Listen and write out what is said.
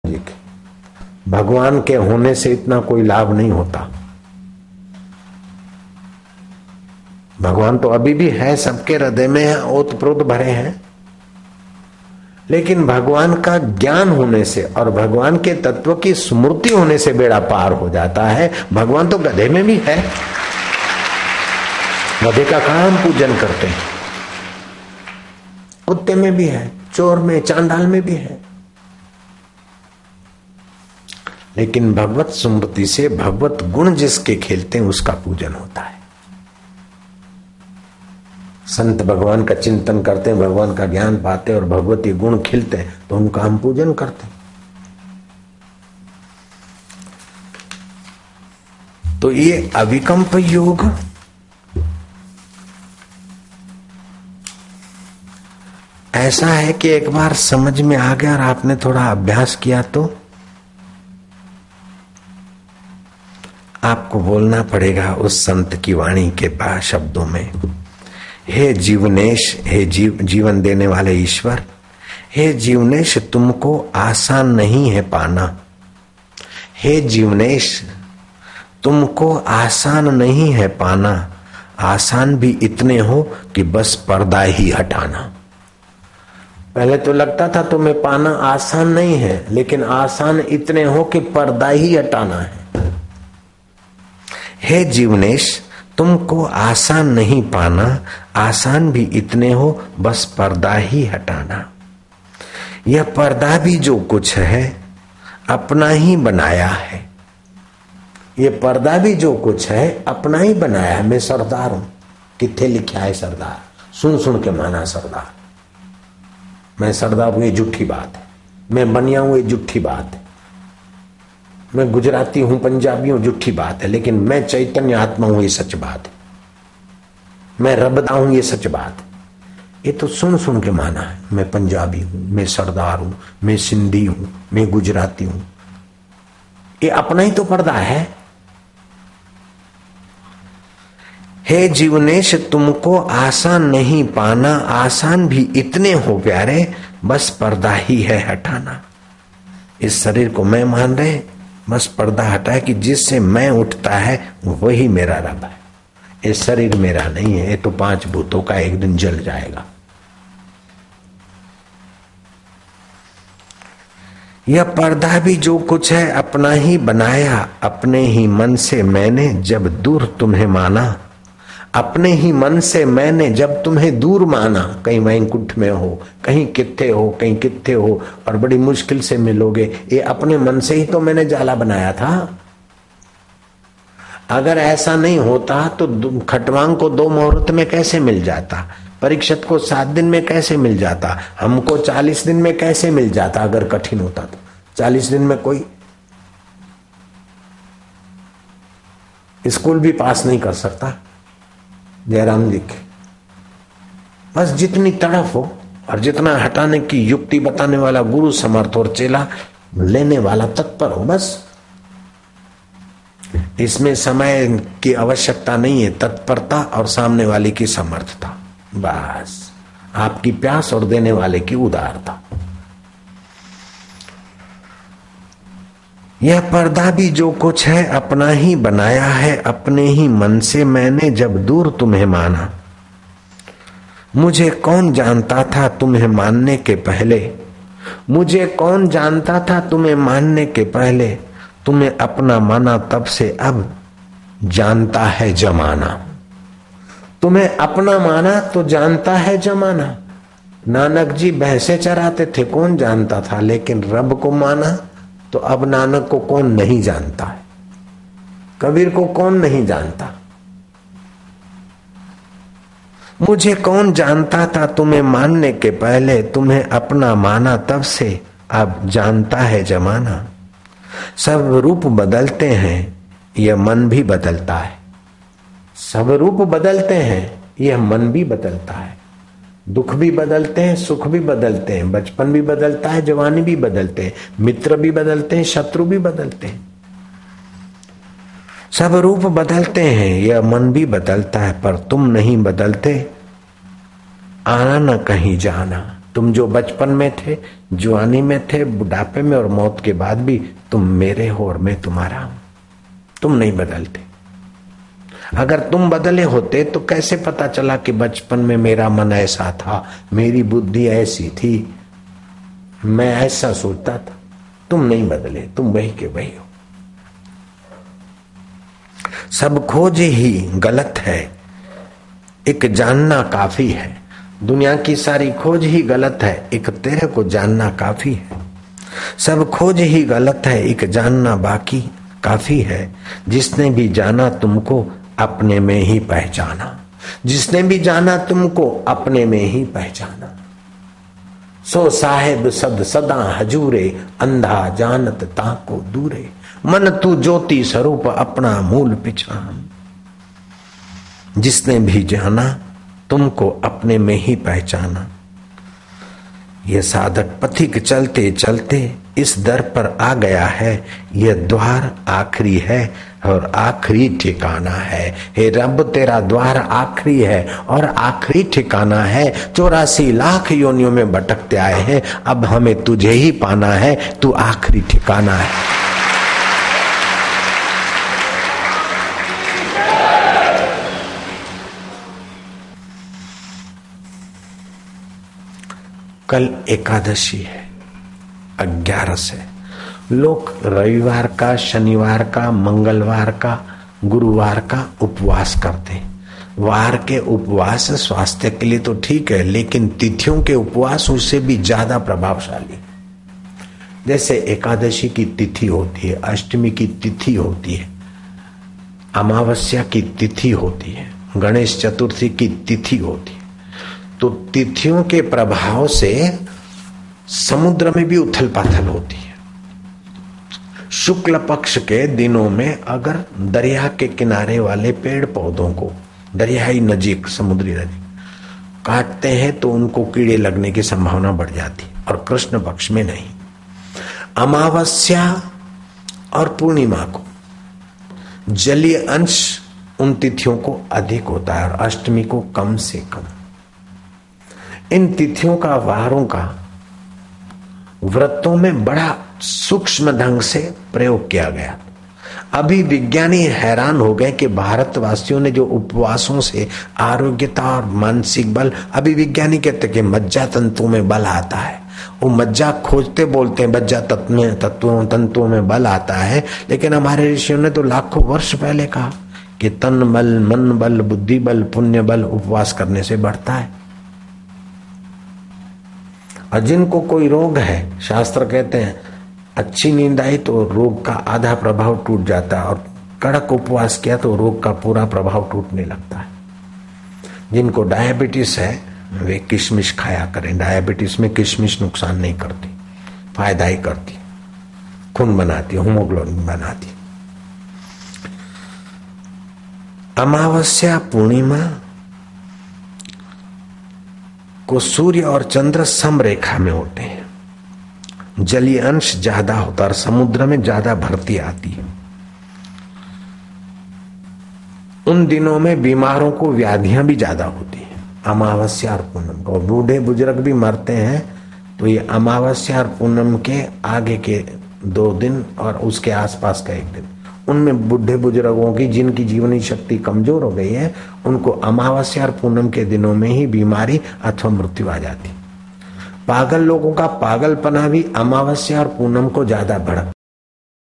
जी के। भगवान के होने से इतना कोई लाभ नहीं होता। भगवान तो अभी भी है, सबके हृदय में है, ओतप्रोत भरे हैं, लेकिन भगवान का ज्ञान होने से और भगवान के तत्व की स्मृति होने से बेड़ा पार हो जाता है। भगवान तो गधे में भी है, गधे का कहाँ हम पूजन करते हैं, कुत्ते में भी है, चोर में, चांडाल में भी है, लेकिन भगवत स्मृति से भगवत गुण जिसके खेलते हैं उसका पूजन होता है। संत भगवान का चिंतन करते हैं, भगवान का ज्ञान पाते हैं और भगवती गुण खिलते हैं तो उनका हम पूजन करते हैं। तो ये अविकल्प योग ऐसा है कि एक बार समझ में आ गया और आपने थोड़ा अभ्यास किया तो आपको बोलना पड़ेगा उस संत की वाणी के शब्दों में, हे जीवनेश, हे जीवन देने वाले ईश्वर, हे जीवनेश तुमको आसान नहीं है पाना। हे जीवनेश तुमको आसान नहीं है पाना, आसान भी इतने हो कि बस पर्दा ही हटाना। पहले तो लगता था तुम्हें पाना आसान नहीं है, लेकिन आसान इतने हो कि पर्दा ही हटाना है। हे जीवनेश तुमको आसान नहीं पाना, आसान भी इतने हो बस पर्दा ही हटाना। यह पर्दा भी जो कुछ है अपना ही बनाया है, ये पर्दा भी जो कुछ है अपना ही बनाया है। मैं सरदार हूं, किथे लिखा है सरदार, सुन सुन के माना सरदार। मैं सरदार हूं ये झूठी बात है, मैं बनिया हूं ये झूठी बात है, मैं गुजराती हूं, पंजाबी हूं, झूठी बात है, लेकिन मैं चैतन्य आत्मा हूं ये सच बात है, मैं रबदा हूं ये सच बात है। ये तो सुन सुन के माना है। मैं पंजाबी हूं, मैं सरदार हूं, मैं सिंधी हूं, मैं गुजराती हूं, ये अपना ही तो पर्दा है। हे जीवनेश तुमको आसान नहीं पाना, आसान भी इतने हो प्यारे बस पर्दा ही है हटाना। इस शरीर को मैं मान रहे, बस पर्दा हटाए कि जिससे मैं उठता है वही मेरा रब है। ये शरीर मेरा नहीं है, ये तो 5 भूतों का एक दिन जल जाएगा। यह पर्दा भी जो कुछ है अपना ही बनाया, अपने ही मन से मैंने जब दूर तुम्हें माना। अपने ही मन से मैंने जब तुम्हें दूर माना, कहीं वैकुंठ में हो, कहीं कित्थे हो, कहीं कित्थे हो और बड़ी मुश्किल से मिलोगे, ये अपने मन से ही तो मैंने जाला बनाया था। अगर ऐसा नहीं होता तो खटवांग को 2 मुहूर्त में कैसे मिल जाता, परीक्षित को 7 दिन में कैसे मिल जाता, हमको 40 दिन में कैसे मिल जाता। अगर कठिन होता तो 40 दिन में कोई स्कूल भी पास नहीं कर सकता। जयराम जी के बस जितनी तड़फ हो और जितना हटाने की युक्ति बताने वाला गुरु समर्थ और चेला लेने वाला तत्पर हो, बस इसमें समय की आवश्यकता नहीं है, तत्परता और सामने वाले की समर्थता, बस आपकी प्यास और देने वाले की उदारता। यह पर्दा भी जो कुछ है अपना ही बनाया है, अपने ही मन से मैंने जब दूर तुम्हें माना। मुझे कौन जानता था तुम्हें मानने के पहले, मुझे कौन जानता था तुम्हें मानने के पहले। तुम्हें अपना माना तब से अब जानता है जमाना। तुम्हें अपना माना तो जानता है जमाना। नानक जी भैंसे चराते थे, कौन जानता था, लेकिन रब को माना तो अब नानक को कौन नहीं जानता है, कबीर को कौन नहीं जानता। मुझे कौन जानता था तुम्हें मानने के पहले, तुम्हें अपना माना तब से अब जानता है जमाना। सब रूप बदलते हैं यह मन भी बदलता है, सब रूप बदलते हैं यह मन भी बदलता है। दुख भी बदलते हैं, सुख भी बदलते हैं, बचपन भी बदलता है, जवानी भी बदलते हैं, मित्र भी बदलते हैं, शत्रु भी बदलते हैं। सब रूप बदलते हैं, यह मन भी बदलता है, पर तुम नहीं बदलते। आना न कहीं जाना, तुम जो बचपन में थे, जवानी में थे, बुढ़ापे में और मौत के बाद भी तुम मेरे हो और मैं तुम्हारा हूं। तुम नहीं बदलते। अगर तुम बदले होते तो कैसे पता चला कि बचपन में मेरा मन ऐसा था, मेरी बुद्धि ऐसी थी, मैं ऐसा सोचता था। तुम नहीं बदले, तुम वही के वही हो। सब खोज ही गलत है, एक जानना काफी है। दुनिया की सारी खोज ही गलत है, एक तेरे को जानना काफी है। सब खोज ही गलत है, एक जानना बाकी काफी है। जिसने भी जाना तुमको अपने में ही पहचाना, जिसने भी जाना तुमको अपने में ही पहचाना। सो साहेब सद सदा हजूरे, अंधा जानत ताको दूरे। मन तू ज्योति स्वरूप अपना मूल पिछान। जिसने भी जाना तुमको अपने में ही पहचाना। यह साधक पथिक चलते चलते इस दर पर आ गया है। यह द्वार आखिरी है और आखिरी ठिकाना है। हे रब, तेरा द्वार आखिरी है और आखिरी ठिकाना है। 84 लाख योनियों में भटकते आए हैं, अब हमें तुझे ही पाना है। तू आखिरी ठिकाना है। कल एकादशी है, 11 है। लोग रविवार का, शनिवार का, मंगलवार का, गुरुवार का उपवास करते हैं। वार के उपवास स्वास्थ्य के लिए तो ठीक है, लेकिन तिथियों के उपवास उससे भी ज्यादा प्रभावशाली। जैसे एकादशी की तिथि होती है, अष्टमी की तिथि होती है, अमावस्या की तिथि होती है, गणेश चतुर्थी की तिथि होती है। तो तिथियों के प्रभाव से समुद्र में भी उथल पाथल होती है। शुक्ल पक्ष के दिनों में अगर दरिया के किनारे वाले पेड़ पौधों को, दरियाई नजीक, समुद्री नजीक काटते हैं तो उनको कीड़े लगने की संभावना बढ़ जाती, और कृष्ण पक्ष में नहीं। अमावस्या और पूर्णिमा को जलीय अंश उन तिथियों को अधिक होता है और अष्टमी को कम से कम। इन तिथियों का, वारों का व्रतों में बड़ा सूक्ष्म ढंग से प्रयोग किया गया। अभी विज्ञानी हैरान हो गए कि भारतवासियों ने जो उपवासों से आरोग्यता और मानसिक बल, अभी विज्ञानी कहते कि मज्जा तंतुओं में बल आता है। वो मज्जा खोजते बोलते हैं मज्जा तंतुओं में बल आता है, लेकिन हमारे ऋषियों ने तो लाखों वर्ष पहले कहा कि तन बल, मन बल, बुद्धि बल, पुण्य बल उपवास करने से बढ़ता है। और जिनको कोई रोग है, शास्त्र कहते हैं अच्छी नींद आई तो रोग का आधा प्रभाव टूट जाता है, और कड़क उपवास किया तो रोग का पूरा प्रभाव टूटने लगता है। जिनको डायबिटीज है वे किशमिश खाया करें। डायबिटीज में किशमिश नुकसान नहीं करती, फायदा ही करती, खून बनाती, हीमोग्लोबिन बनाती। अमावस्या पूर्णिमा को सूर्य और चंद्र समरेखा में होते हैं। जलीय अंश ज्यादा होता है और समुद्र में ज्यादा भरती आती है। उन दिनों में बीमारों को व्याधियां भी ज्यादा होती है, अमावस्या और पूनम को। बूढ़े बुजुर्ग भी मरते हैं तो ये अमावस्या और पूनम के आगे के 2 दिन और उसके आसपास का 1 दिन, उनमें बूढ़े बुजुर्गों की जिनकी जीवनी शक्ति कमजोर हो गई है, उनको अमावस्या और पूनम के दिनों में ही बीमारी अथवा मृत्यु आ जाती। पागल लोगों का पागलपना भी अमावस्या और पूनम को ज्यादा भड़क